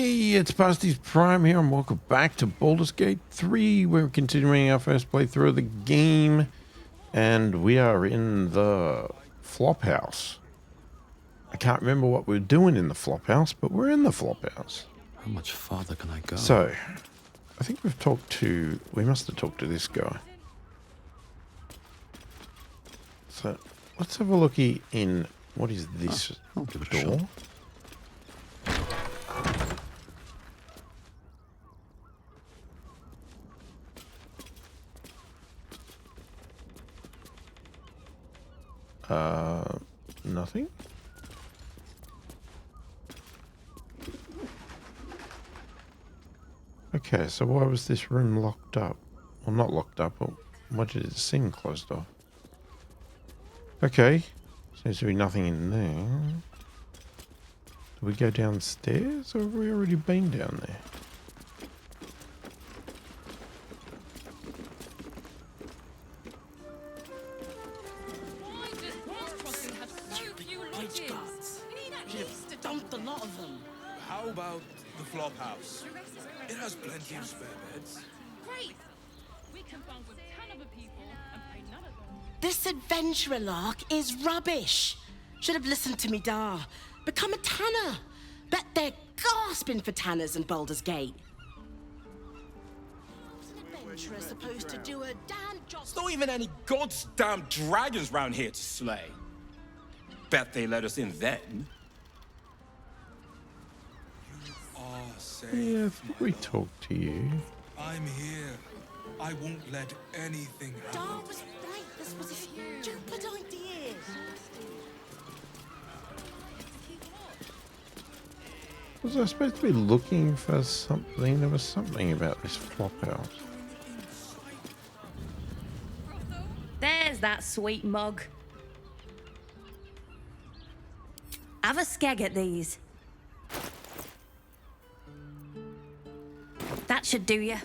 Hey, it's pasthisprime here, and welcome back to Baldur's Gate 3. We're continuing our first playthrough of the game, and we are in the Flophouse. I can't remember what we're doing in the Flophouse, but we're in the Flophouse. How much farther can I go? So, I think we must have talked to this guy. So, let's have a looky in, what is this I'll give it a door? shot. Nothing? Okay, so why was this room locked up? Well, not locked up, but why did it seem closed off? Okay, seems to be nothing in there. Do we go downstairs, or have we already been down there? How about the Flophouse? It has plenty of spare beds. Great! We can bunk with 10 other people and pay none of them. This adventurer lark is rubbish. Should have listened to me, Dar. Become a tanner. Bet they're gasping for tanners in Baldur's Gate. How's an adventurer supposed to do a damn job? There's not even any goddamn dragons round here to slay. Bet they let us in then. You are safe. Yeah, I think we talked to you. I'm here. I won't let anything Dar happen. was right. This was a stupid idea. Was I supposed to be looking for something? There was something about this Flophouse. There's that sweet mug. Have a skeg at these. That should do you.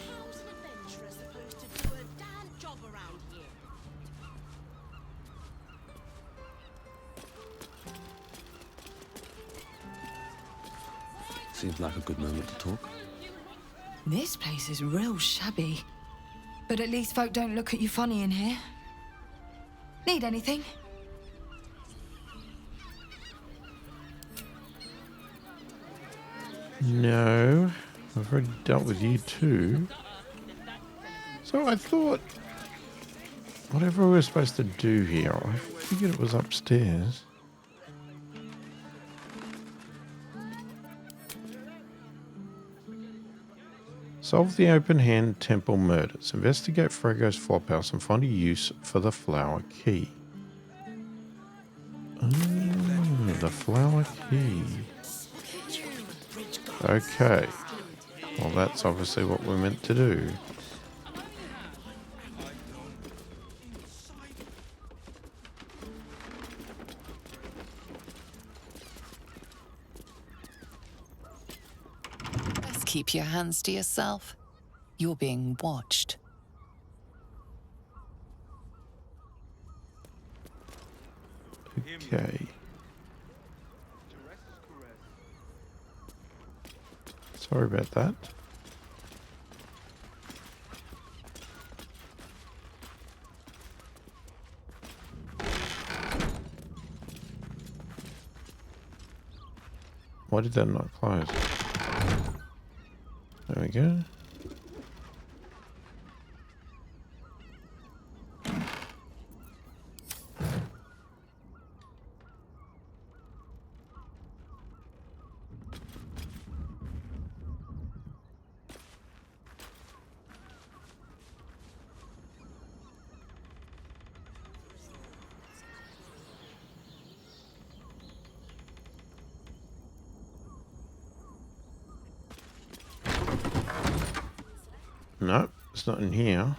How's an adventurer supposed to do a damn job around here? Seems like a good moment to talk. This place is real shabby. But at least folk don't look at you funny in here. Need anything? No, I've already dealt with you too. So I thought, whatever we were supposed to do here, I figured it was upstairs. Solve the open-hand temple murders. Investigate Fraygo's Flophouse and find a use for the flower key. The flower key. Okay. Well, that's obviously what we're meant to do. Best keep your hands to yourself. You're being watched. Okay. Sorry about that. Why did that not close? There we go. No, it's not in here.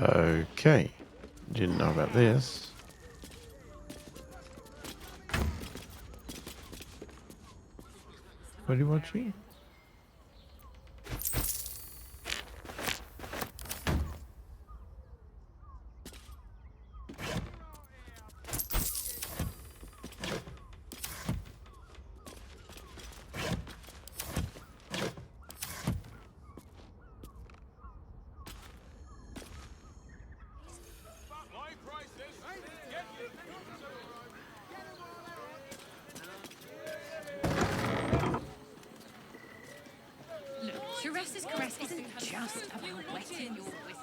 Okay. Didn't know about this. What are you watching? Look, Therese's caress isn't just about wetting your whistle.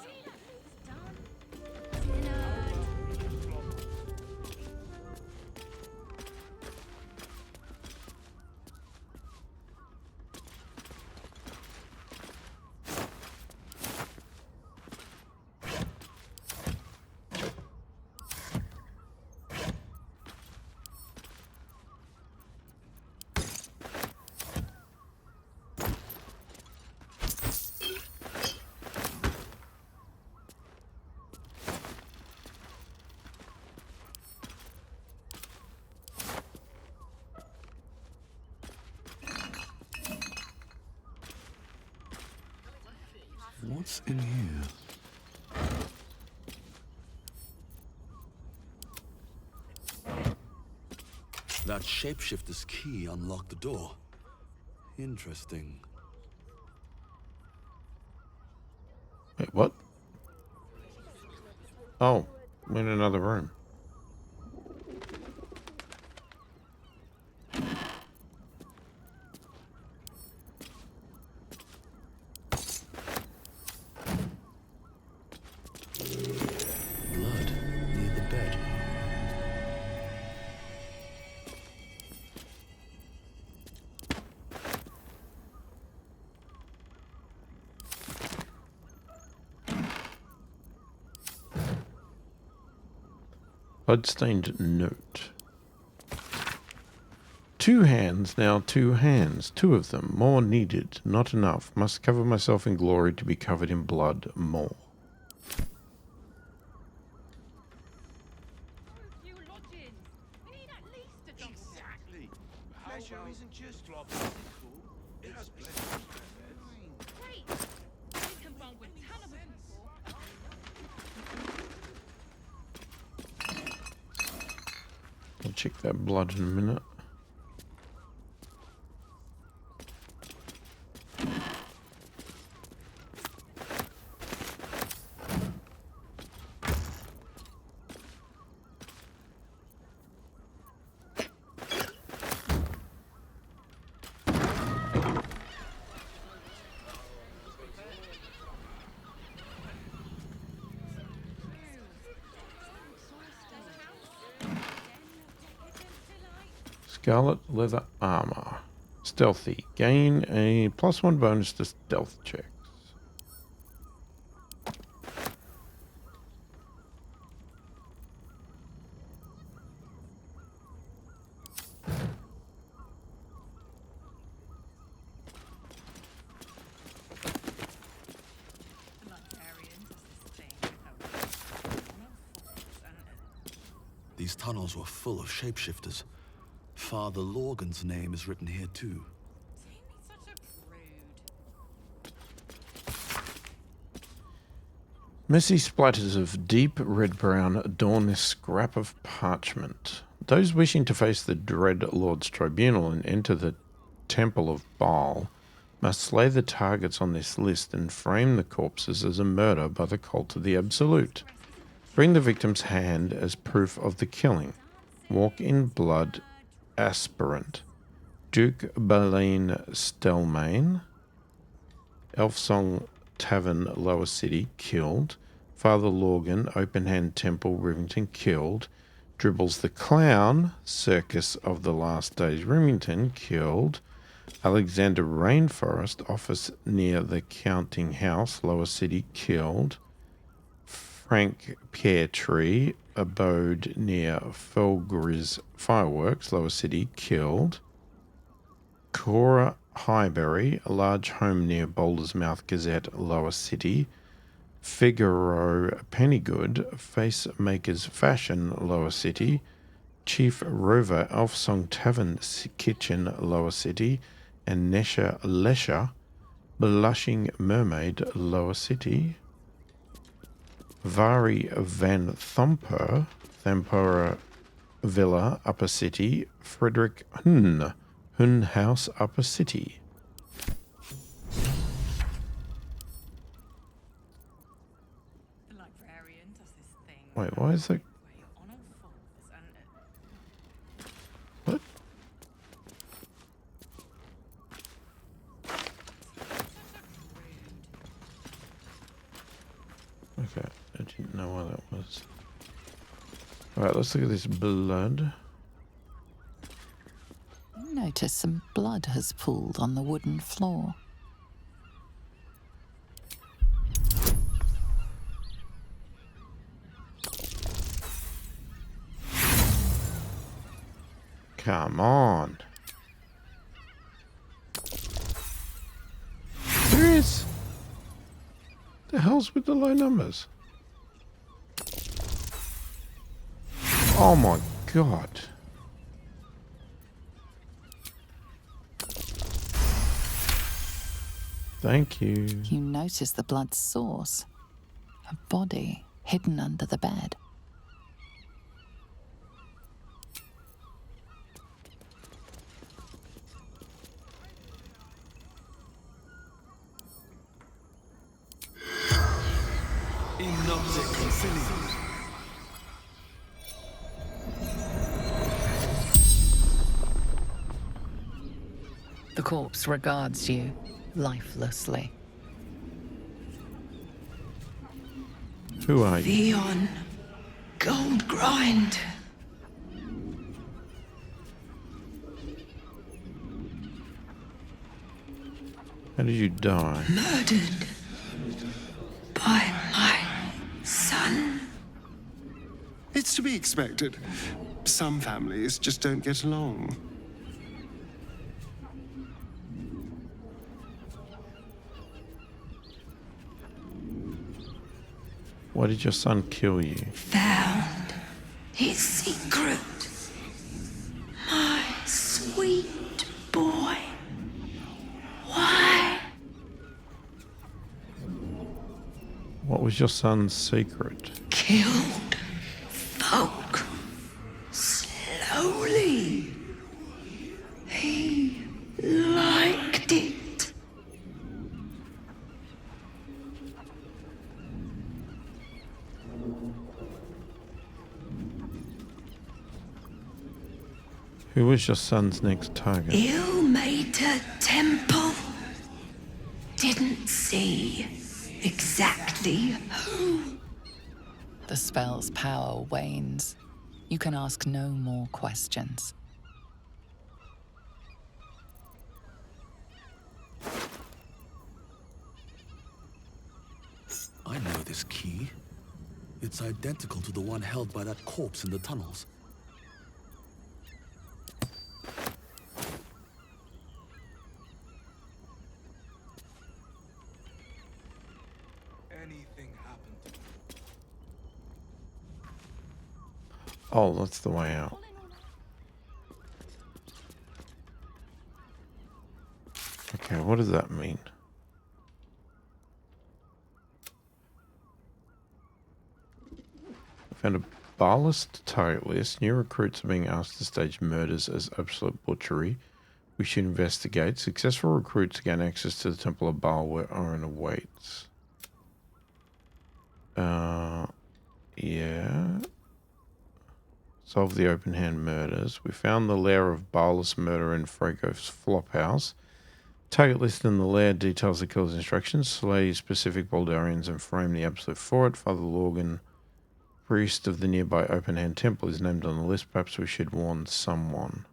What's in here? That shapeshifter's key unlocked the door. Interesting. Wait, what? Oh, I'm in another room. Blood near the bed. Bloodstained note. 2 hands, now 2 hands. 2 of them. More needed. Not enough. Must cover myself in glory to be covered in blood more. Few lodgings. We need at least a double. Exactly. Pleasure isn't just physical, it's Great. We can bunk with ton of people. I'll check that blood in a minute. Scarlet leather armor. Stealthy. Gain a +1 bonus to stealth checks. These tunnels were full of shapeshifters. Father Lorgan's name is written here too. Messy splatters of deep red-brown adorn this scrap of parchment. Those wishing to face the Dread Lord's tribunal and enter the Temple of Baal must slay the targets on this list and frame the corpses as a murder by the cult of the Absolute. Bring the victim's hand as proof of the killing. Walk in blood, aspirant. Duke Baleine Stelmane. Elfsong Tavern, Lower City, killed. Father Lorgan, Open Hand Temple, Rivington, killed. Dribbles the Clown, Circus of the Last Days, Rivington, killed. Alexander Rainforest, office near the Counting House, Lower City, killed. Frank Pear Tree, abode near Felgriz Fireworks, Lower City, killed. Cora Highbury, a large home near Boulder's Mouth Gazette, Lower City. Figaro Pennygood, Face Makers Fashion, Lower City. Chief Rover, Elfsong Tavern Kitchen, Lower City. And Nesha Lesha, Blushing Mermaid, Lower City. Vari Van Thumper, Thampora Villa, Upper City. Frederick Hun House, Upper City. Wait, why is that? What? Okay, I didn't know why that was. Alright, let's look at this blood. Notice some blood has pooled on the wooden floor. Come on. Serious? The hell's with the low numbers? Oh my god. Thank you. You notice the blood's source. A body hidden under the bed. The corpse regards you lifelessly. Who are you? Theon Goldgrind. How did you die? Murdered by my son. It's to be expected. Some families just don't get along. Why did your son kill you? Found his secret. My sweet boy. Why? What was your son's secret? Killed folk. Slowly. He liked it. Who was your son's next target? Ilmater Temple. Didn't see exactly who. The spell's power wanes. You can ask no more questions. I know this key. It's identical to the one held by that corpse in the tunnels. Anything happened? Oh, that's the way out. Okay, what does that mean? Found a ballast target list. New recruits are being asked to stage murders as absolute butchery. We should investigate. Successful recruits gain access to the Temple of Baal where Orin awaits. Yeah. Solve the open hand murders. We found the lair of Baal's murder in Fraygo's Flophouse. Target list in the lair details the killer's instructions. Slay specific Baldurians and frame the absolute for it. Father Lorgan, priest of the nearby open hand temple, is named on the list. Perhaps we should warn someone.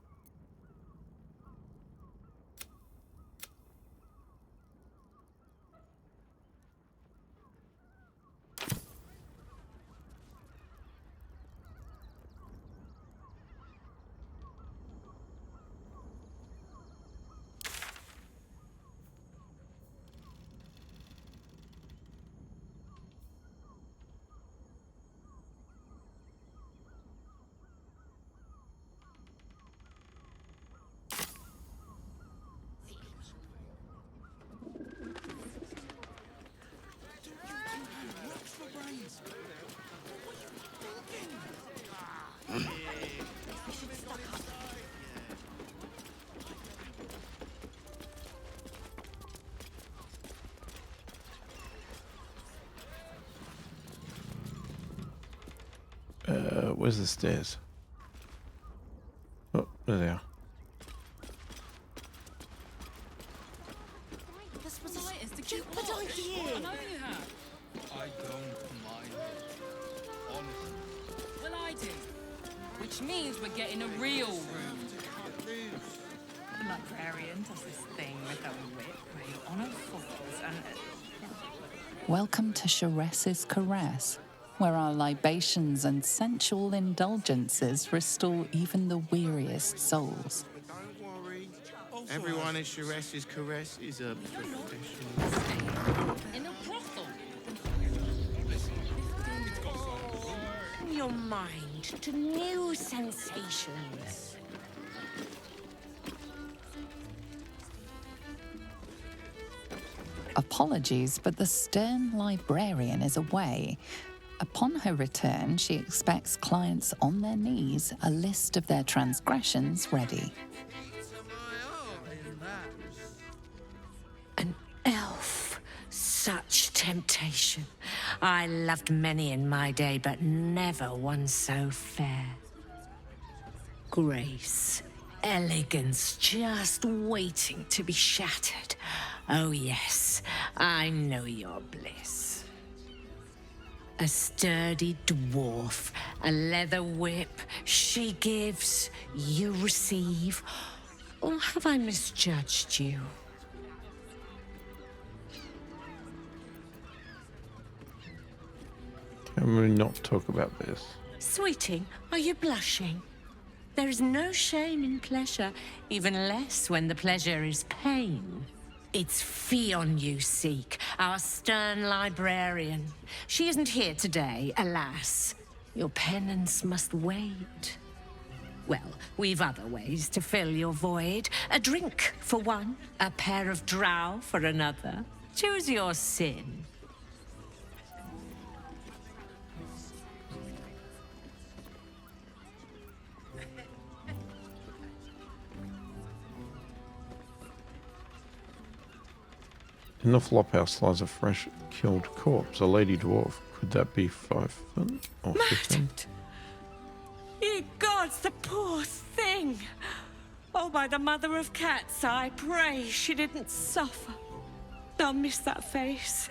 Where's the stairs? Oh, there they are. This was a stupid idea. I know you have. I don't mind it. Honestly. Well, I do. Which means we're getting a real room. The librarian does this thing with a whip where you honor fools and... Welcome to Sharess's Caress, where our libations and sensual indulgences restore even the weariest souls. Don't worry. Everyone in Sharess's Caress is a professional. In a brothel. Your mind to new sensations. Apologies, but the stern librarian is away. Upon her return, she expects clients on their knees, a list of their transgressions ready. An elf. Such temptation. I loved many in my day, but never one so fair. Grace. Elegance just waiting to be shattered. Oh yes, I know your bliss. A sturdy dwarf, a leather whip, she gives, you receive. Or have I misjudged you? Can we not talk about this? Sweeting, are you blushing? There is no shame in pleasure, even less when the pleasure is pain. It's Fionn you seek, our stern librarian. She isn't here today, alas. Your penance must wait. Well, we've other ways to fill your void. A drink for one, a pair of drow for another. Choose your sin. In the Flophouse lies a fresh killed corpse, a lady dwarf. Could that be 5 foot or 15? Murdered! Ye gods, the poor thing! Oh, by the mother of cats, I pray she didn't suffer. I'll miss that face.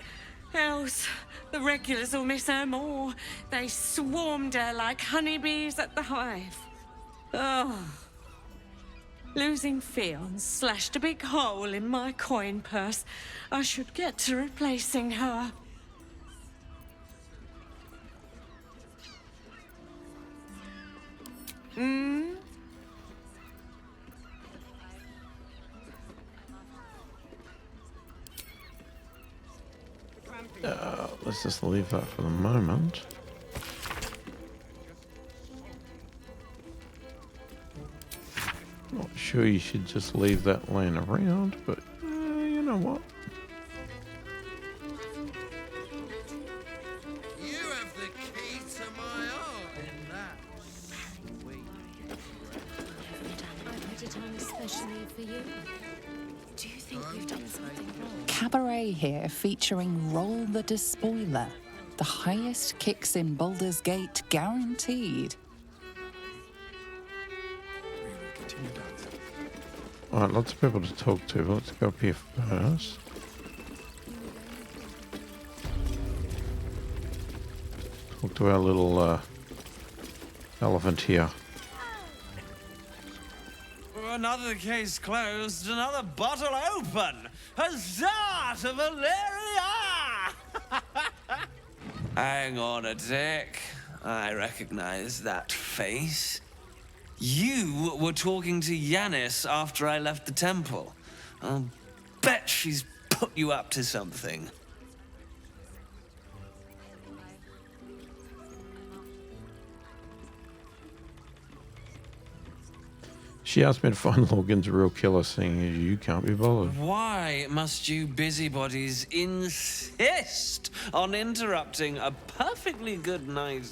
Else, the regulars will miss her more. They swarmed her like honeybees at the hive. Oh. Losing Fionn slashed a big hole in my coin purse. I should get to replacing her. Let's just leave that for the moment. Not sure you should just leave that laying around, but you know what? You have the key to my heart. Do you think we've done something wrong? Cabaret here featuring Roll the Despoiler. The highest kicks in Baldur's Gate guaranteed. Alright, lots of people to talk to. Let's go up here first. Talk to our little elephant here. Another case closed, another bottle open. Huzzah to Valeria! Hang on a tick. I recognize that face. You were talking to Yanis after I left the temple. I'll bet she's put you up to something. She asked me to find Logan's real killer, seeing as you can't be bothered. Why must you busybodies insist on interrupting a perfectly good night?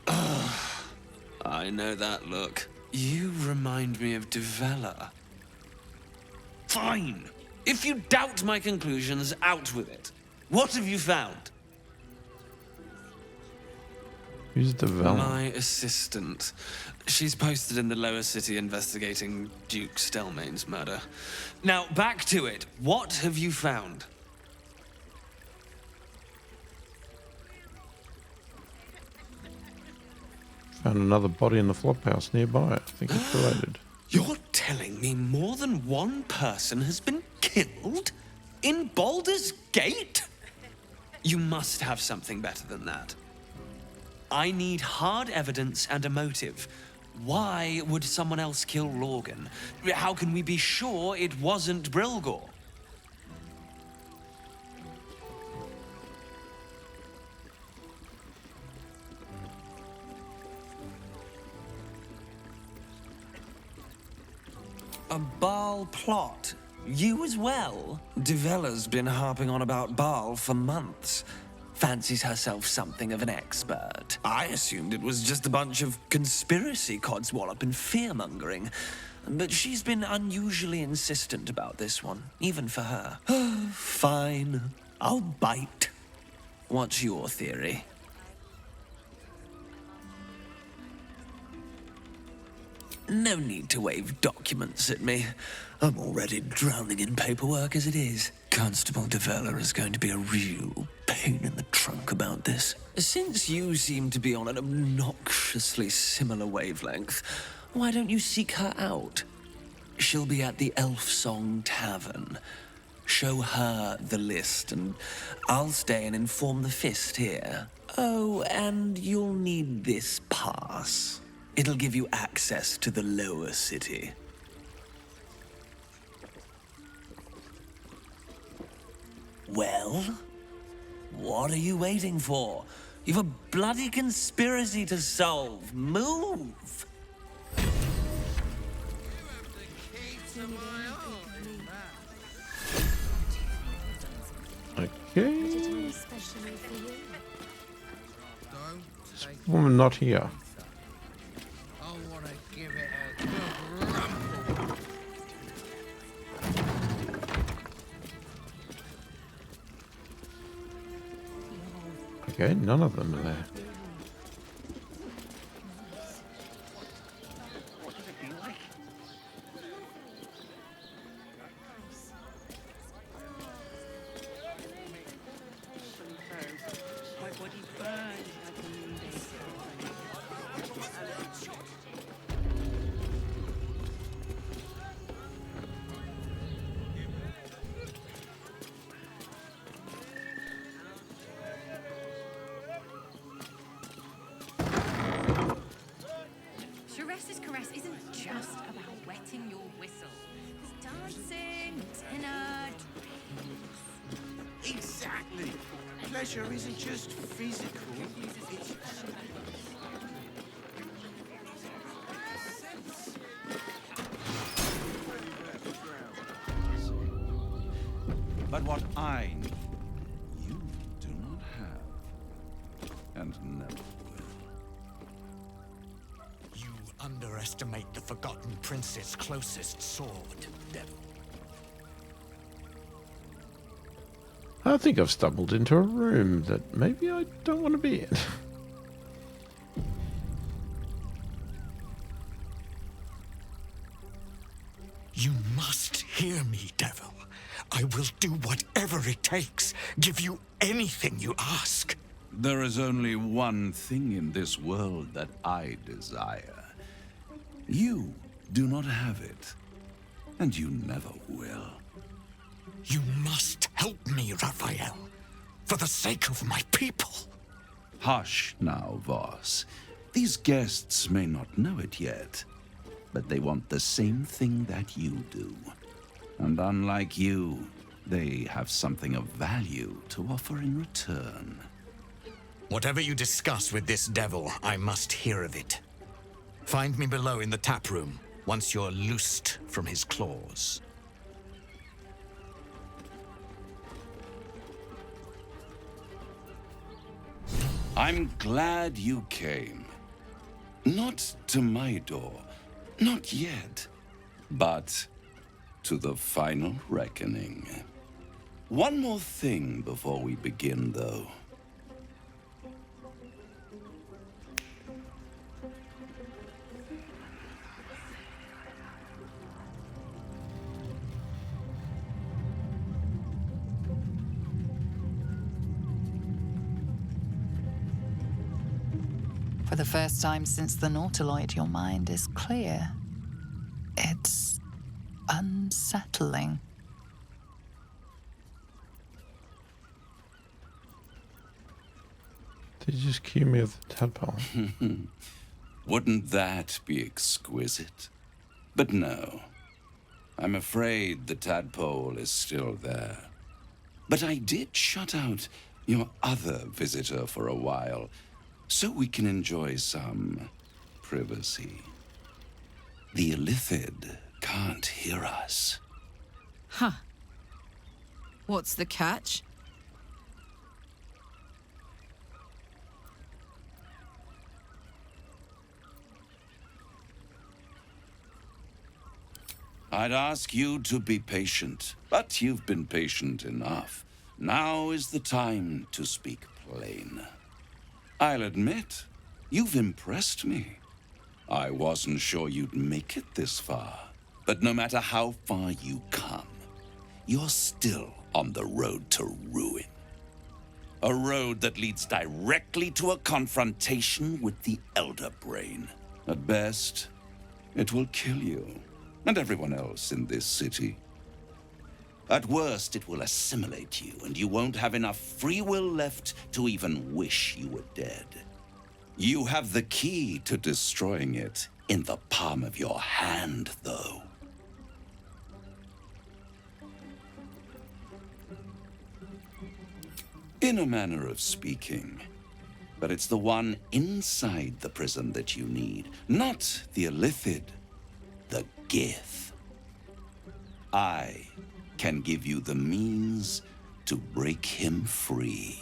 I know that look. You remind me of Devella. Fine. If you doubt my conclusions, out with it. What have you found? Who's Devella? My assistant. She's posted in the lower city investigating Duke Stelmane's murder. Now, back to it. What have you found? Found another body in the Flophouse nearby. I think it's related. You're telling me more than one person has been killed? In Baldur's Gate? You must have something better than that. I need hard evidence and a motive. Why would someone else kill Lorgan? How can we be sure it wasn't Brilgor? A Baal plot? You as well? Devella's been harping on about Baal for months. Fancies herself something of an expert. I assumed it was just a bunch of conspiracy codswallop and fear-mongering. But she's been unusually insistent about this one, even for her. Fine, I'll bite. What's your theory? No need to wave documents at me. I'm already drowning in paperwork as it is. Constable Devella is going to be a real pain in the trunk about this. Since you seem to be on an obnoxiously similar wavelength, why don't you seek her out? She'll be at the Elf Song Tavern. Show her the list, and I'll stay and inform the Fist here. Oh, and you'll need this pass. It'll give you access to the lower city. Well, what are you waiting for? You've a bloody conspiracy to solve. Move! Okay. This woman not here. Okay, none of them are there. This caress isn't just about wetting your whistle. There's dancing, dinner, drinks. Exactly. Pleasure isn't just physical. It's But what I need, you do not have, and never will. You underestimate the Forgotten Prince's closest sword, devil. I think I've stumbled into a room that maybe I don't want to be in. You must hear me, devil. I will do whatever it takes, give you anything you ask. There is only one thing in this world that I desire. You do not have it, and you never will. You must help me, Raphael, for the sake of my people. Hush now, Voss. These guests may not know it yet, but they want the same thing that you do. And unlike you, they have something of value to offer in return. Whatever you discuss with this devil, I must hear of it. Find me below in the tap room, once you're loosed from his claws. I'm glad you came. Not to my door, not yet, but to the final reckoning. One more thing before we begin, though. For the first time since the Nautiloid, your mind is clear. It's unsettling. Did you just cue me with the tadpole? Wouldn't that be exquisite? But no. I'm afraid the tadpole is still there. But I did shut out your other visitor for a while, so we can enjoy some privacy. The Illithid can't hear us. Huh. What's the catch? I'd ask you to be patient, but you've been patient enough. Now is the time to speak plain. I'll admit, you've impressed me. I wasn't sure you'd make it this far, but no matter how far you come, you're still on the road to ruin. A road that leads directly to a confrontation with the Elder Brain. At best, it will kill you and everyone else in this city. At worst, it will assimilate you, and you won't have enough free will left to even wish you were dead. You have the key to destroying it in the palm of your hand, though. In a manner of speaking. But it's the one inside the prison that you need, not the Illithid, the Gith. I can give you the means to break him free.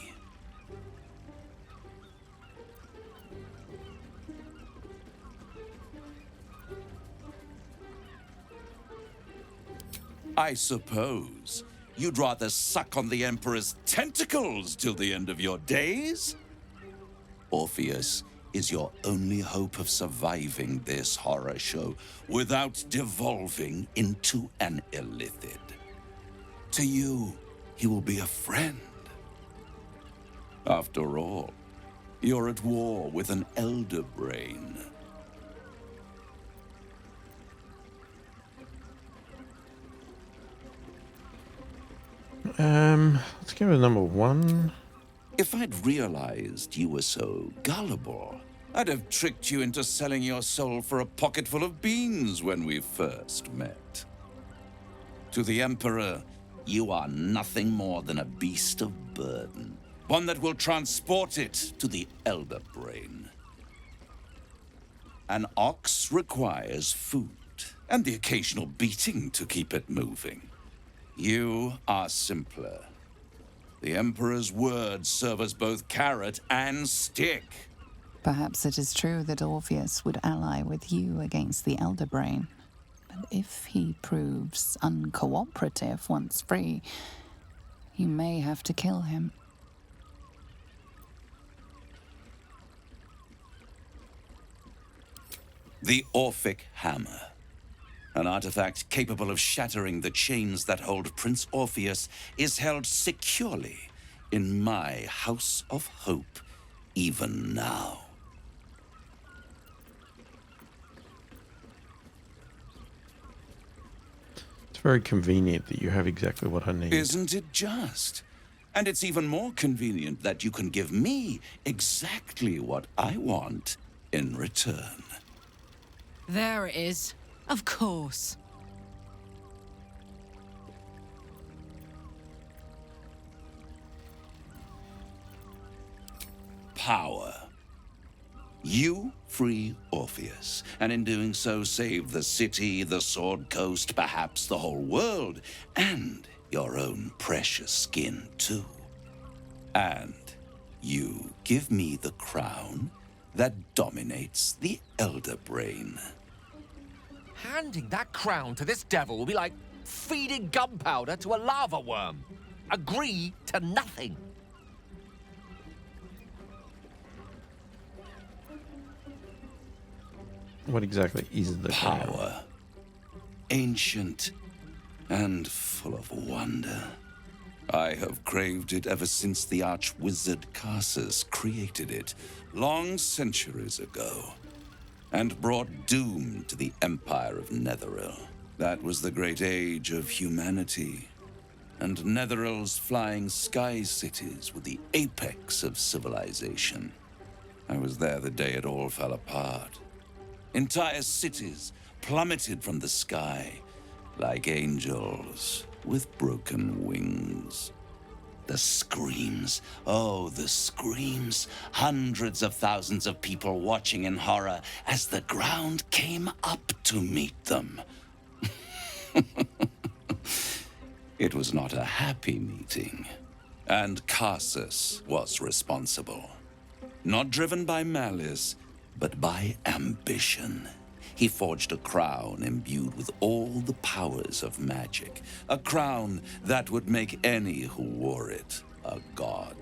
I suppose you'd rather suck on the Emperor's tentacles till the end of your days? Orpheus is your only hope of surviving this horror show without devolving into an Illithid. To you, he will be a friend. After all, you're at war with an Elder Brain. Let's give it number 1. If I'd realized you were so gullible, I'd have tricked you into selling your soul for a pocketful of beans when we first met. To the Emperor, you are nothing more than a beast of burden, one that will transport it to the Elder Brain. An ox requires food, and the occasional beating to keep it moving. You are simpler. The Emperor's words serve as both carrot and stick. Perhaps it is true that Orpheus would ally with you against the Elder Brain. But if he proves uncooperative once free, you may have to kill him. The Orphic Hammer. An artifact capable of shattering the chains that hold Prince Orpheus is held securely in my House of Hope, even now. It's very convenient that you have exactly what I need. Isn't it just? And it's even more convenient that you can give me exactly what I want in return. There it is. Of course. Power. You free Orpheus, and in doing so save the city, the Sword Coast, perhaps the whole world, and your own precious skin too. And you give me the crown that dominates the Elder Brain. Handing that crown to this devil will be like feeding gunpowder to a lava worm. Agree to nothing. What exactly is the power? Ancient and full of wonder. I have craved it ever since the arch-wizard Carsus created it, long centuries ago, and brought doom to the Empire of Netheril. That was the great age of humanity, and Netheril's flying sky cities were the apex of civilization. I was there the day it all fell apart. Entire cities plummeted from the sky like angels with broken wings. The screams, oh, the screams. Hundreds of thousands of people watching in horror as the ground came up to meet them. It was not a happy meeting, and Carsus was responsible. Not driven by malice, but by ambition. He forged a crown imbued with all the powers of magic. A crown that would make any who wore it a god.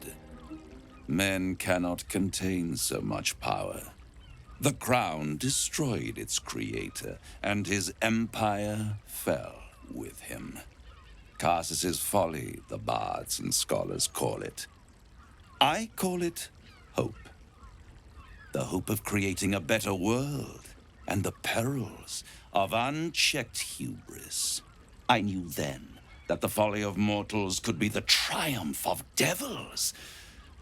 Men cannot contain so much power. The crown destroyed its creator, and his empire fell with him. Carsus's folly, the bards and scholars call it. I call it hope. The hope of creating a better world, and the perils of unchecked hubris. I knew then that the folly of mortals could be the triumph of devils,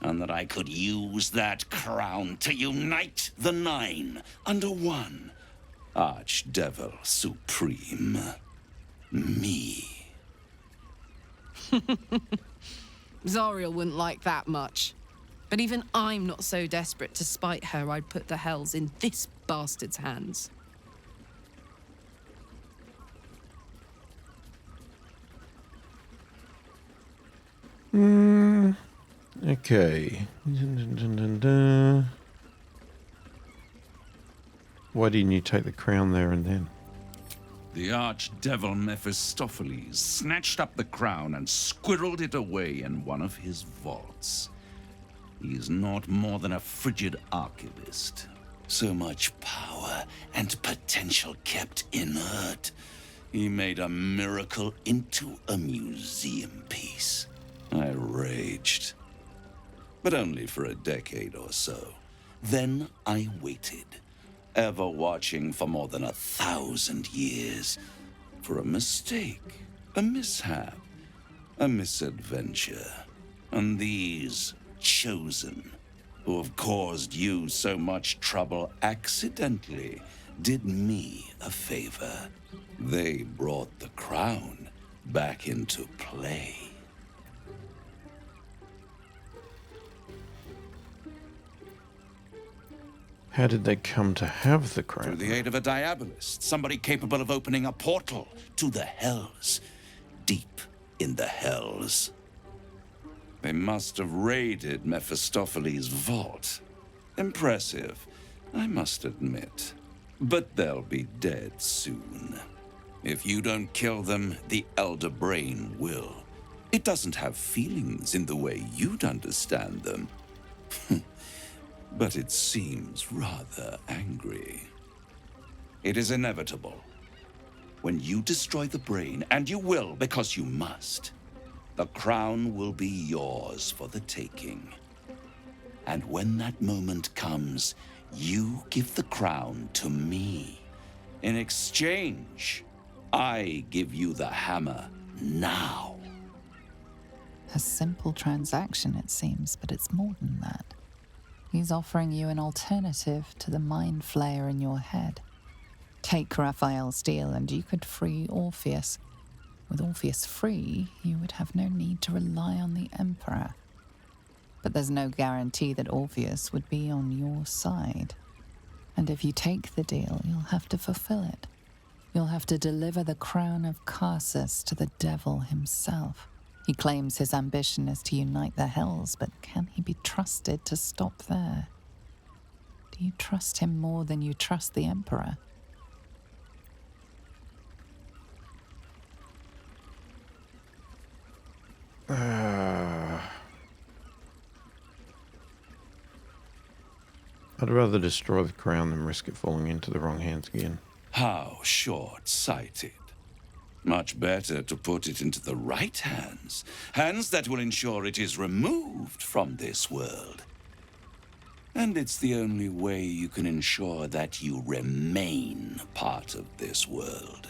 and that I could use that crown to unite the Nine under one Archdevil Supreme. Me. Zariel wouldn't like that much. But even I'm not so desperate to spite her I'd put the hells in this bastard's hands. Okay. Why didn't you take the crown there and then? The archdevil Mephistopheles snatched up the crown and squirreled it away in one of his vaults. He is not more than a frigid archivist. So much power and potential kept inert. He made a miracle into a museum piece. I raged. But only for a decade or so. Then I waited, ever watching for more than 1,000 years, for a mistake, a mishap, a misadventure. And these chosen, who have caused you so much trouble accidentally, did me a favor. They brought the crown back into play. How did they come to have the crown? Through the aid of a diabolist, somebody capable of opening a portal to the hells, deep in the hells. They must have raided Mephistopheles' vault. Impressive, I must admit. But they'll be dead soon. If you don't kill them, the Elder Brain will. It doesn't have feelings in the way you'd understand them. But it seems rather angry. It is inevitable. When you destroy the brain, and you will because you must, the crown will be yours for the taking. And when that moment comes, you give the crown to me. In exchange, I give you the hammer now. A simple transaction, it seems, but it's more than that. He's offering you an alternative to the mind flayer in your head. Take Raphael's deal and you could free Orpheus. With Orpheus free, you would have no need to rely on the Emperor. But there's no guarantee that Orpheus would be on your side. And if you take the deal, you'll have to fulfill it. You'll have to deliver the crown of Carsus to the devil himself. He claims his ambition is to unite the Hells, but can he be trusted to stop there? Do you trust him more than you trust the Emperor? I'd rather destroy the crown than risk it falling into the wrong hands again. How short-sighted. Much better to put it into the right hands. Hands that will ensure it is removed from this world. And it's the only way you can ensure that you remain part of this world.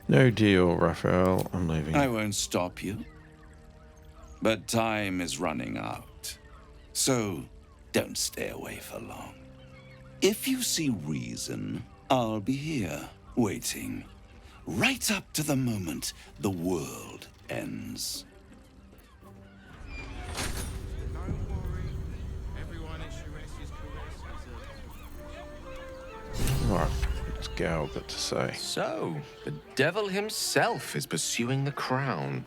No deal, Raphael. I'm leaving. I won't stop you. But time is running out. So, don't stay away for long. If you see reason, I'll be here, waiting. Right up to the moment the world ends. Alright, let's get out got to say. So, the devil himself is pursuing the crown.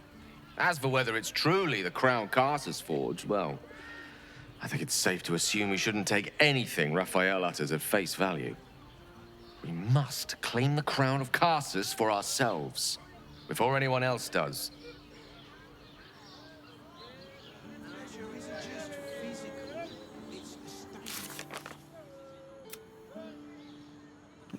As for whether it's truly the crown Carsus forged, well, I think it's safe to assume we shouldn't take anything Raphael utters at face value. We must claim the crown of Carsus for ourselves, before anyone else does.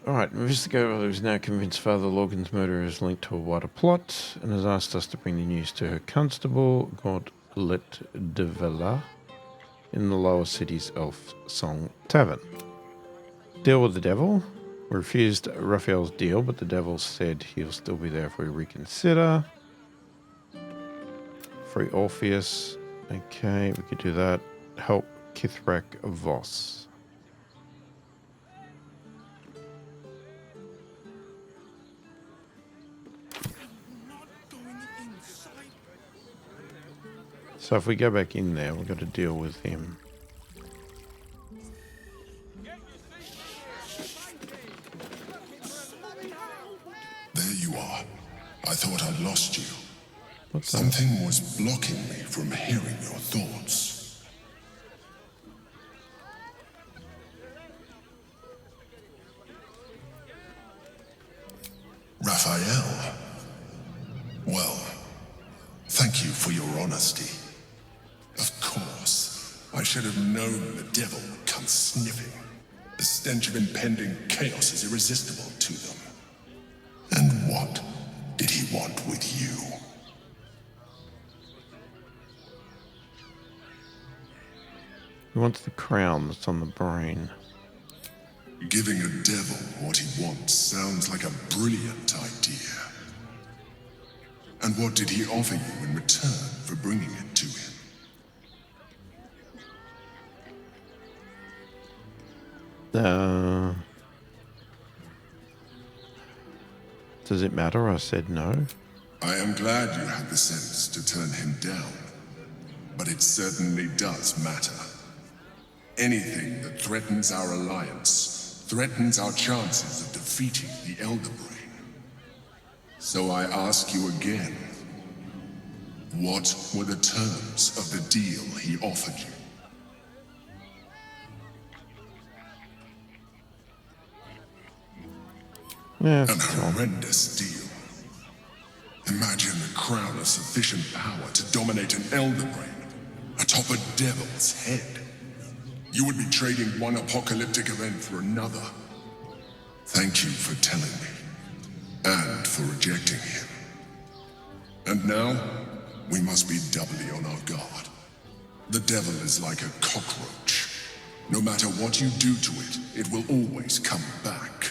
Alright, investigator who's now convinced Father Logan's murder is linked to a wider plot and has asked us to bring the news to her constable, Gauntlet de Villa, in the lower city's Elf Song Tavern. Deal with the devil. We refused Raphael's deal, but the devil said he'll still be there if we reconsider. Free Orpheus. Okay, we could do that. Help Kithrak Voss. So if we go back in there, we've got to deal with him. There you are. I thought I'd lost you. What's that? Something was blocking me from hearing your thoughts. Raphael. Well, thank you for your honesty. Of course, I should have known the devil would come sniffing. The stench of impending chaos is irresistible to them. And what did he want with you? He wants the crown that's on the brain. Giving a devil what he wants sounds like a brilliant idea. And what did he offer you in return for bringing it to him? Does it matter? I said no. I am glad you had the sense to turn him down. But it certainly does matter. Anything that threatens our alliance threatens our chances of defeating the Elder Brain. So I ask you again. What were the terms of the deal he offered you? Yeah, An horrendous deal. Imagine the crown of sufficient power to dominate an elder brain atop a devil's head. You would be trading one apocalyptic event for another. Thank you for telling me, and for rejecting him. And now, we must be doubly on our guard. The devil is like a cockroach. No matter what you do to it, it will always come back.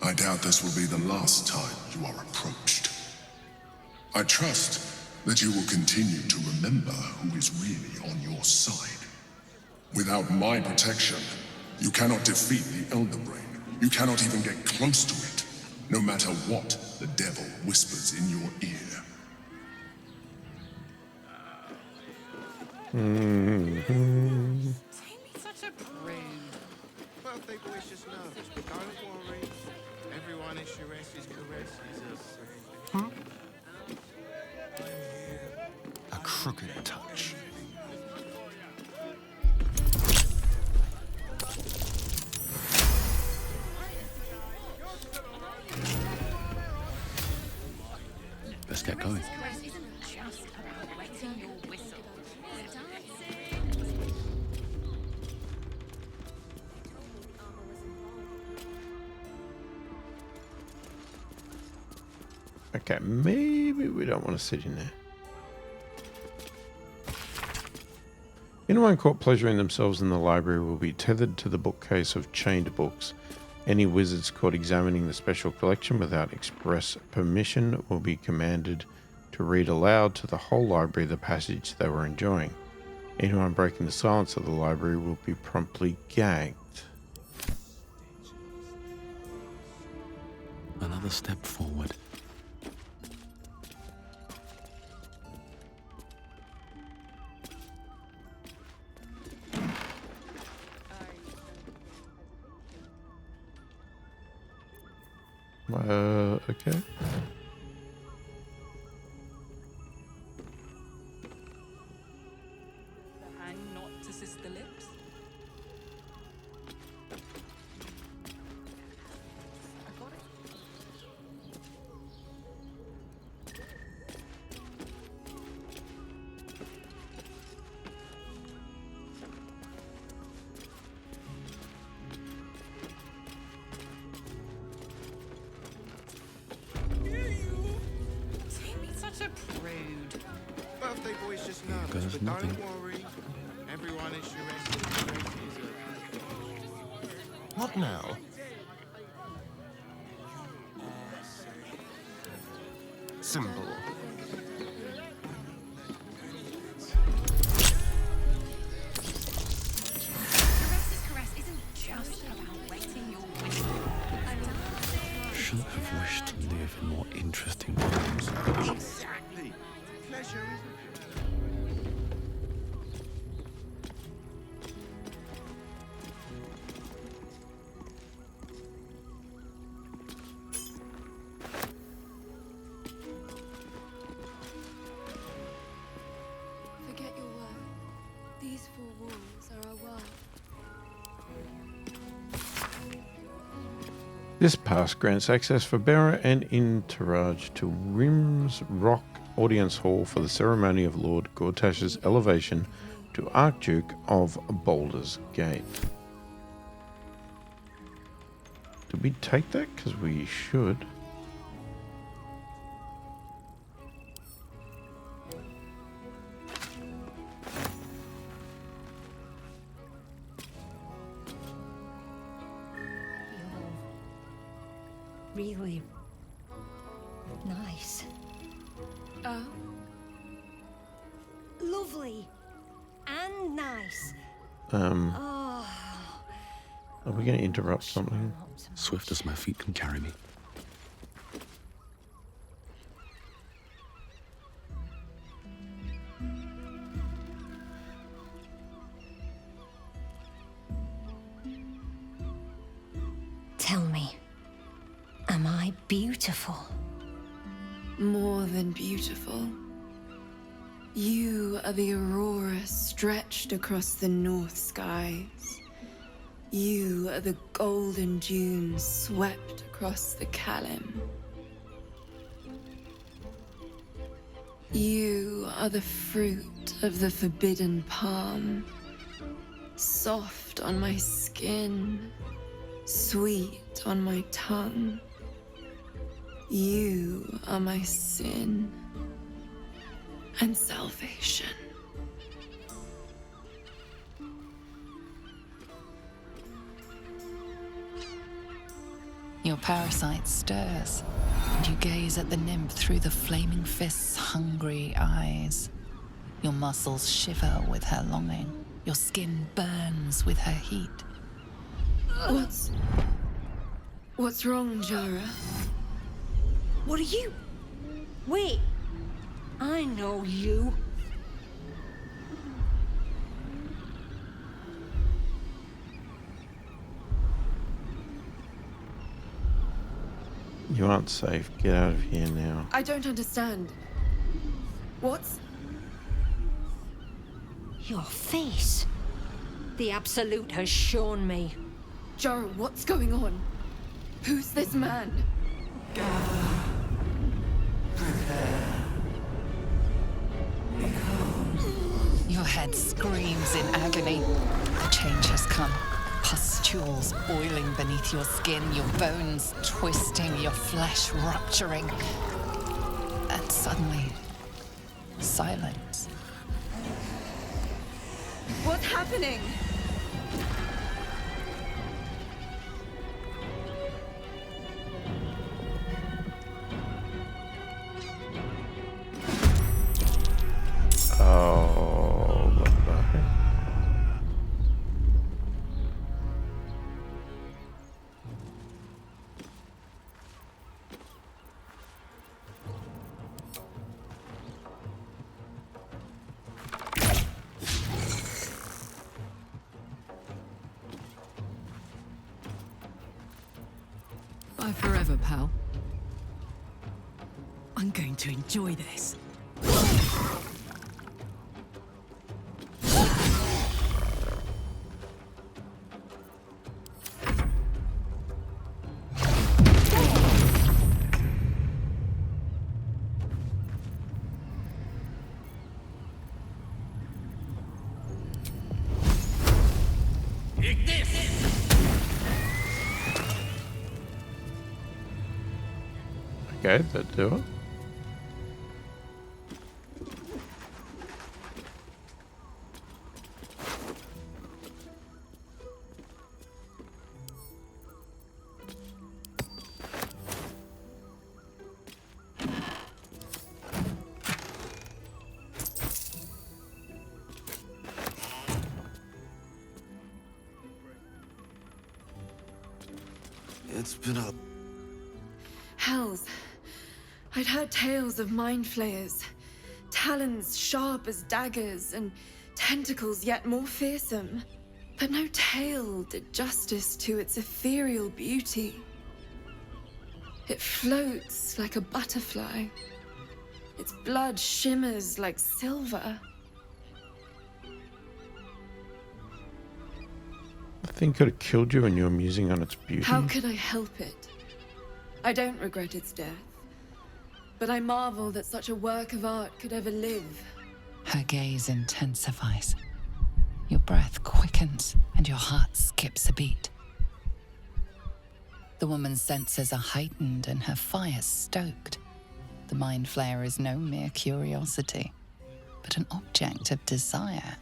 I doubt this will be the last time you are approached. I trust that you will continue to remember who is really on your side. Without my protection, you cannot defeat the Elder Brain. You cannot even get close to it, no matter what the devil whispers in your ear. Such a prude. Birthday boy's just nervous, but don't worry. Everyone in Shress's caress is a... A crooked touch. Let's get going. Caress isn't just about wetting your whistle. Okay, maybe we don't want to sit in there. Anyone caught pleasuring themselves in the library will be tethered to the bookcase of chained books. Any wizards caught examining the special collection without express permission will be commanded to read aloud to the whole library the passage they were enjoying. Anyone breaking the silence of the library will be promptly gagged. Another step forward. Okay. Hang not to sister lips. I got it. Such a prude. Birthday boy's just nervous, There's but nothing. don't worry. Everyone in Shress's caress is a... What now? Symbol. Shress's caress isn't just about wetting your whistle. Should have wished to live in more interesting times. Exactly. Pleasure, isn't it? Forget your work. These four walls are our world. This pass grants access for bearer and entourage to Rim's Rock Audience Hall for the ceremony of Lord Gortash's elevation to Archduke of Baldur's Gate. Did we take that? Because we should. Really nice. Oh? Lovely. And nice. Are we going to interrupt something? Swift as my feet can carry me. Tell me, am I beautiful? more than beautiful. You are the aurora stretched across the north skies. You are the golden dunes swept across the Kalim. You are the fruit of the forbidden palm, soft on my skin, sweet on my tongue. You are my sin and salvation. Your parasite stirs, and you gaze at the nymph through the flaming fist's hungry eyes. Your muscles shiver with her longing. Your skin burns with her heat. What's wrong, Jara? What are you? Wait. I know you. You aren't safe. Get out of here now. I don't understand. What's... Your face. The Absolute has shown me. Jara, what's going on? Who's this man? Your head screams in agony. The change has come. Pustules boiling beneath your skin, your bones twisting, your flesh rupturing. And suddenly, silence. What's happening? Oh, what the heck? Bye forever, pal. I'm going to enjoy this. Okay, that do it. It's been a... Hells. I'd heard tales of mind flayers. Talons sharp as daggers and tentacles yet more fearsome. But no tale did justice to its ethereal beauty. It floats like a butterfly. Its blood shimmers like silver. The thing could have killed you and you were musing on its beauty. How could I help it? I don't regret its death. But I marvel that such a work of art could ever live. Her gaze intensifies. Your breath quickens and your heart skips a beat. The woman's senses are heightened and her fire stoked. The mind flayer is no mere curiosity, but an object of desire.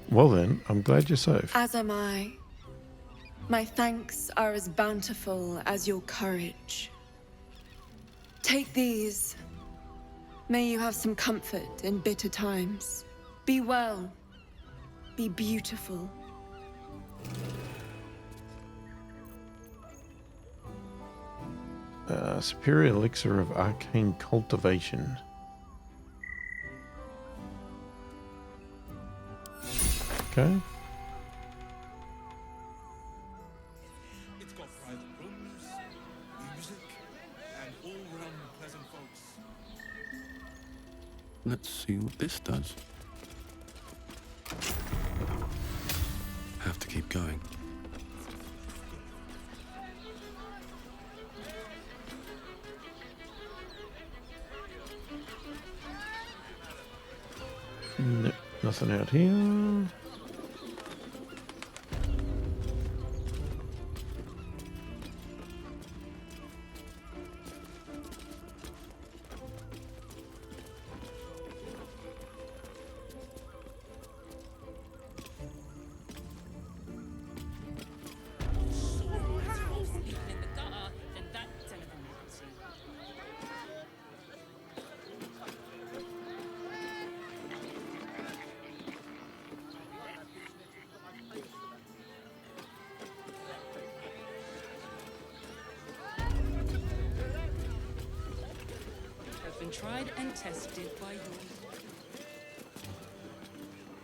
Well then, I'm glad you're safe. As am I. My thanks are as bountiful as your courage. Take these. May you have some comfort in bitter times. Be well. Be beautiful. Superior elixir of arcane cultivation. Okay. got private rooms, music, and all-round pleasant folks. Let's see what this does. Have to keep going. No, nothing out here. Been tried and tested by you.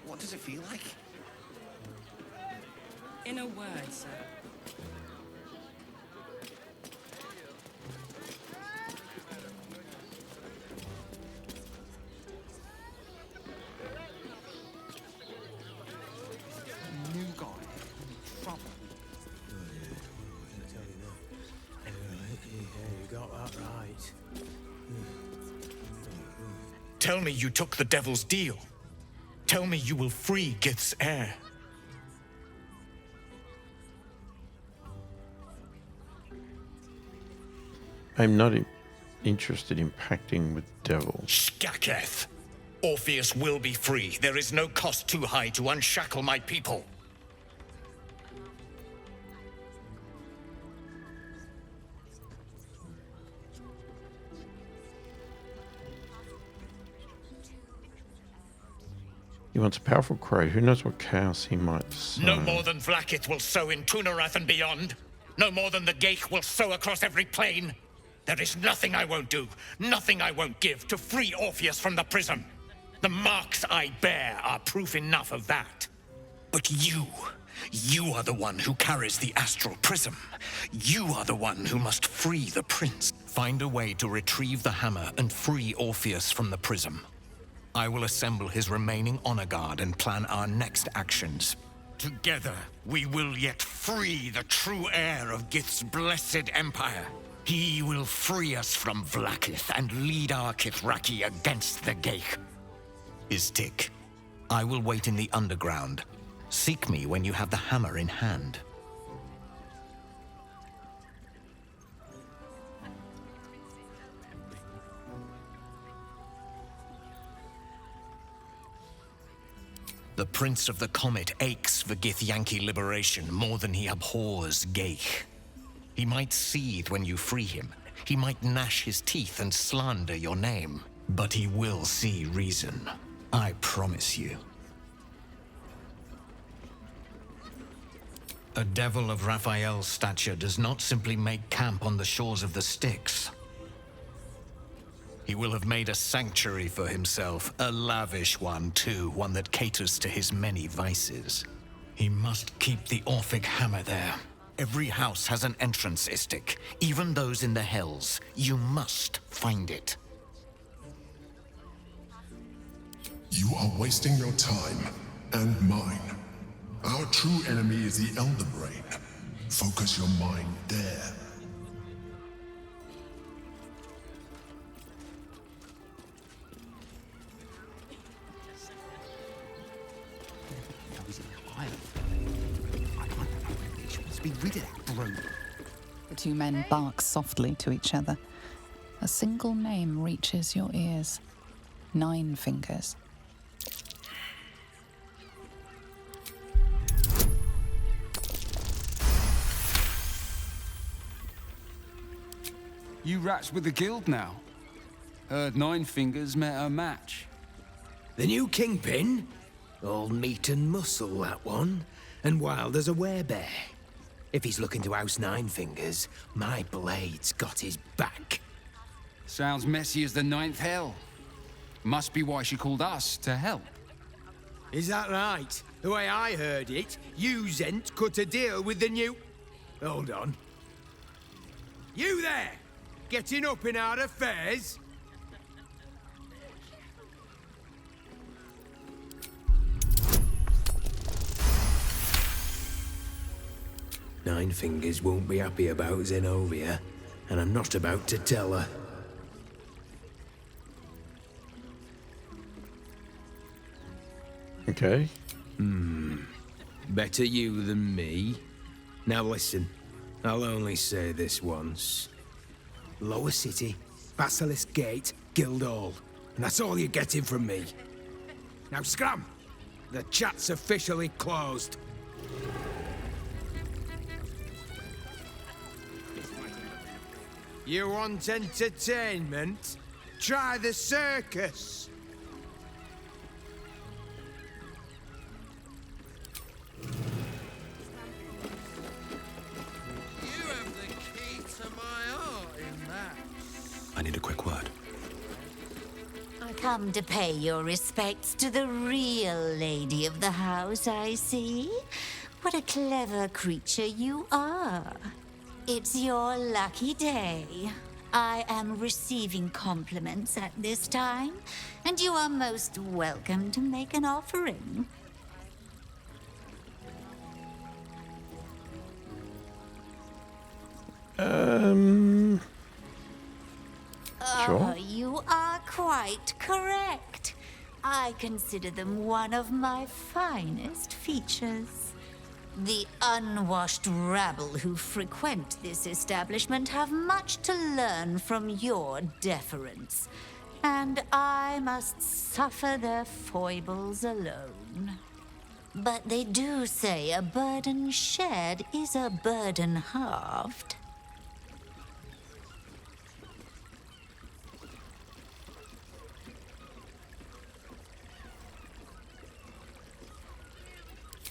What does it feel like? In a word, sir. New guy. Trouble. You got that right. Tell me you took the devil's deal. Tell me you will free Gith's heir. I'm not interested in pacting with devil. Skaketh! Orpheus will be free. There is no cost too high to unshackle my people. He wants a powerful crow. Who knows what chaos he might sow? No more than Vlaakith will sow in Tunarath and beyond. No more than the Geich will sow across every plain. There is nothing I won't do, nothing I won't give to free Orpheus from the prism. The marks I bear are proof enough of that. But you are the one who carries the astral prism. You are the one who must free the prince. Find a way to retrieve the hammer and free Orpheus from the prism. I will assemble his remaining honor guard and plan our next actions. Together, we will yet free the true heir of Gith's blessed empire. He will free us from Vlaakith and lead our Kithraki against the Geich. Istik, I will wait in the underground. Seek me when you have the hammer in hand. The Prince of the Comet aches for Githyanki liberation more than he abhors Geich. He might seethe when you free him. He might gnash his teeth and slander your name. But he will see reason. I promise you. A devil of Raphael's stature does not simply make camp on the shores of the Styx. He will have made a sanctuary for himself, a lavish one too, one that caters to his many vices. He must keep the Orphic hammer there. Every house has an entrance, Istik, even those in the Hells. You must find it. You are wasting your time, and mine. Our true enemy is the Elder Brain. Focus your mind there. Be rid of that brute. The two men bark softly to each other. A single name reaches your ears. 9 Fingers. You rats with the guild now. Heard 9 Fingers met her match. The new kingpin? All meat and muscle, that one. And wild as a werebear. If he's looking to oust 9 Fingers, my blade's got his back. Sounds messy as the 9th hell. Must be why she called us to help. Is that right? The way I heard it, you Zent cut a deal with the new... Hold on. You there! Getting up in our affairs? Nine Fingers won't be happy about Zenobia, and I'm not about to tell her. Okay. Better you than me. Now listen, I'll only say this once. Lower City, Basilisk Gate, Guildhall. And that's all you're getting from me. Now scram! The chat's officially closed. You want entertainment? Try the circus! You have the key to my heart in that. I need a quick word. Come to pay your respects to the real lady of the house, I see. What a clever creature you are. It's your lucky day. I am receiving compliments at this time, and you are most welcome to make an offering. Sure. Oh, you are quite correct. I consider them one of my finest features. The unwashed rabble who frequent this establishment have much to learn from your deference, and I must suffer their foibles alone. But they do say a burden shared is a burden halved.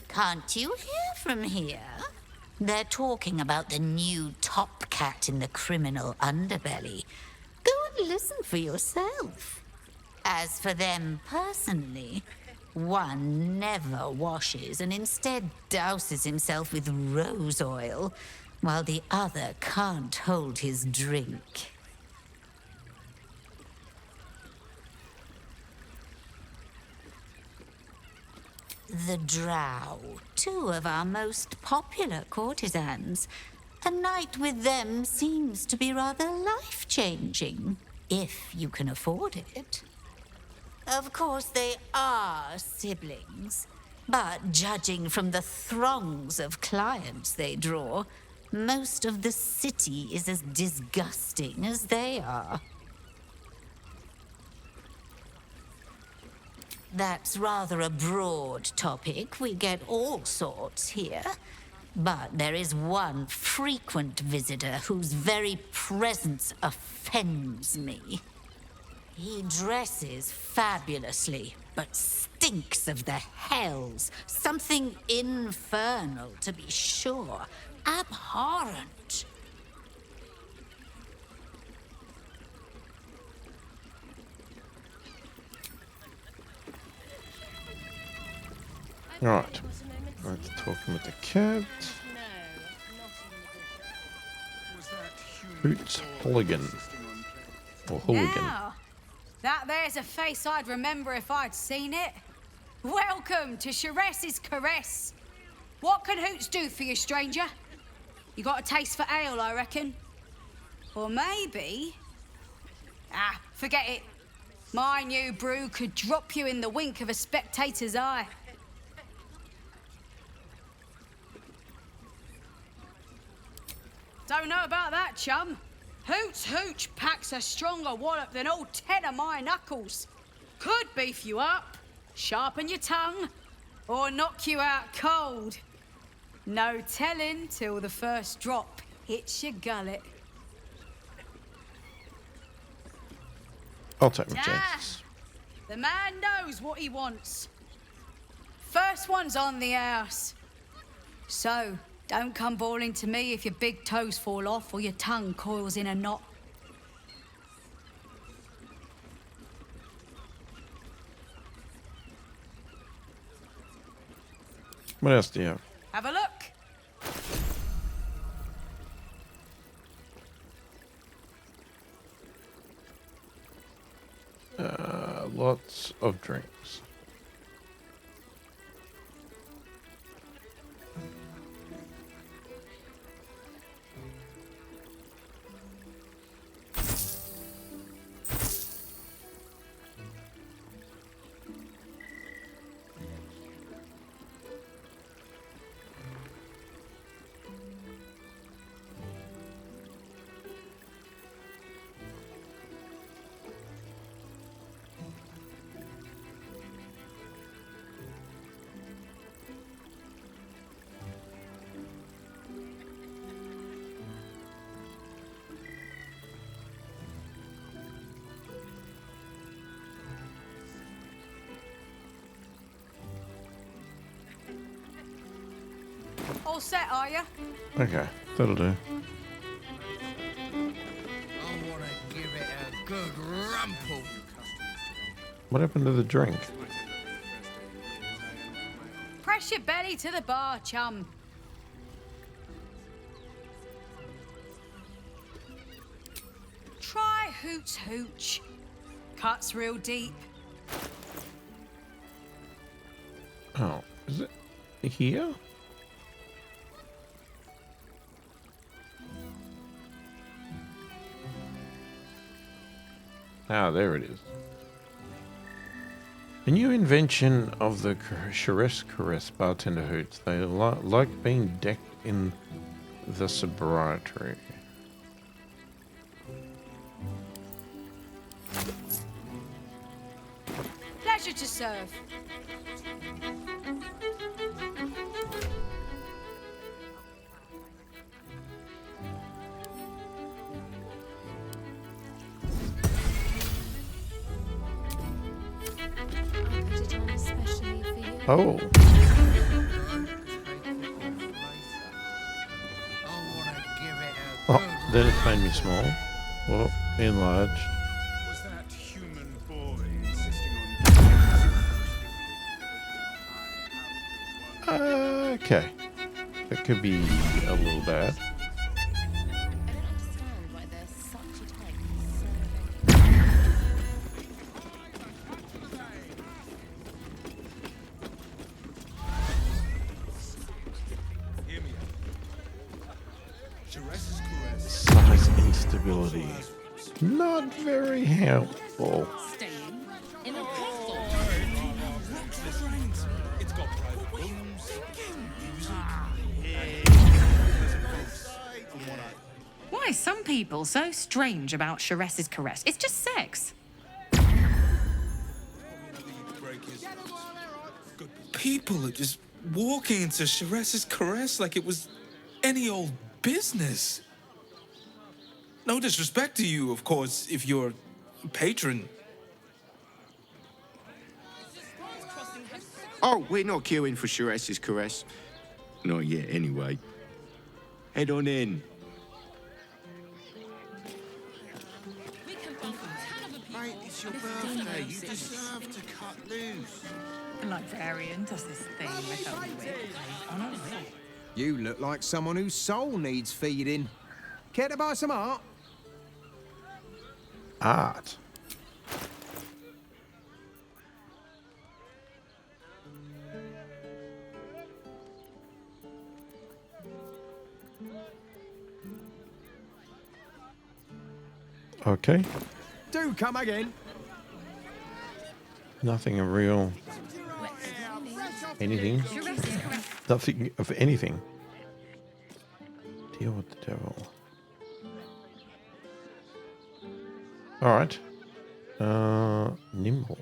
Can't you hear from here? They're talking about the new top cat in the criminal underbelly. Go and listen for yourself. As for them personally, one never washes and instead douses himself with rose oil, while the other can't hold his drink. The Drow, two of our most popular courtesans. A night with them seems to be rather life-changing, if you can afford it. Of course, they are siblings, but judging from the throngs of clients they draw, most of the city is as disgusting as they are. That's rather a broad topic. We get all sorts here. But there is one frequent visitor whose very presence offends me. He dresses fabulously, but stinks of the hells. Something infernal, to be sure. Abhorrent. Right. Let's talking with the cat. Boots Hooligan. Or Hooligan. Now, that there's a face I'd remember if I'd seen it. Welcome to Sharess's Caress. What can Hoots do for you, stranger? You got a taste for ale, I reckon? Or maybe... Ah, forget it. My new brew could drop you in the wink of a spectator's eye. Don't know about that, chum. Hoots Hooch packs a stronger wallop than all 10 of my knuckles. Could beef you up, sharpen your tongue, or knock you out cold. No telling till the first drop hits your gullet. I'll take my chances. The man knows what he wants. First one's on the house. So, don't come bawling to me if your big toes fall off or your tongue coils in a knot. What else do you have? Have a look. lots of drinks. All set, are you? Okay, that'll do. I want to give it a good rumple. What happened to the drink? Press your belly to the bar, chum. Try Hoots Hooch. Cuts real deep. Oh, is it here? Ah, there it is. A new invention of the Charesse Caress bartender hoots. They like being decked in the sobriety. Pleasure to serve. Oh. Oh, then it's made me small. Well, enlarged. Was that human boy insisting on... Okay. That could be a little bad. Size instability. Not very helpful. It's got private rooms, Why are some people so strange about Charesse's caress? It's just sex. People are just walking into Charesse's caress like it was any old business. No disrespect to you, of course, if you're a patron. Oh, we're not queuing for Charesse's caress. Not yet, anyway. Head on in. Mate, it's your birthday. You deserve to cut loose. The librarian does this thing with a wig on a wig. You look like someone whose soul needs feeding. Care to buy some art? Art. Okay. Do come again. Nothing of real. Anything. Nothing of anything. Deal with the devil. Alright. Nimble.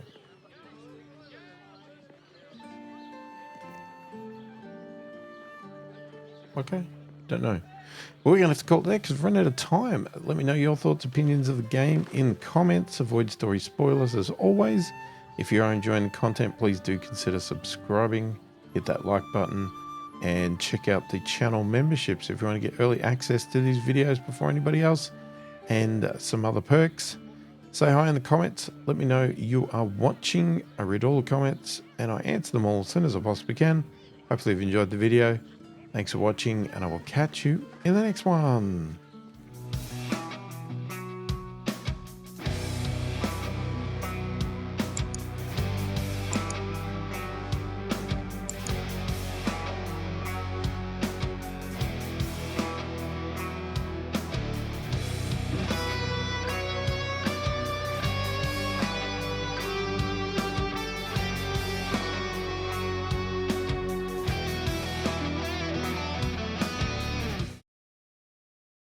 Okay. Don't know. We're going to have to call it there because we've run out of time. Let me know your thoughts, opinions of the game in comments. Avoid story spoilers as always. If you are enjoying the content, please do consider subscribing. Hit that like button and check out the channel memberships if you want to get early access to these videos before anybody else and some other perks. Say hi in the comments. Let me know you are watching. I read all the comments and I answer them all as soon as I possibly can. Hopefully you've enjoyed the video. Thanks for watching and I will catch you in the next one.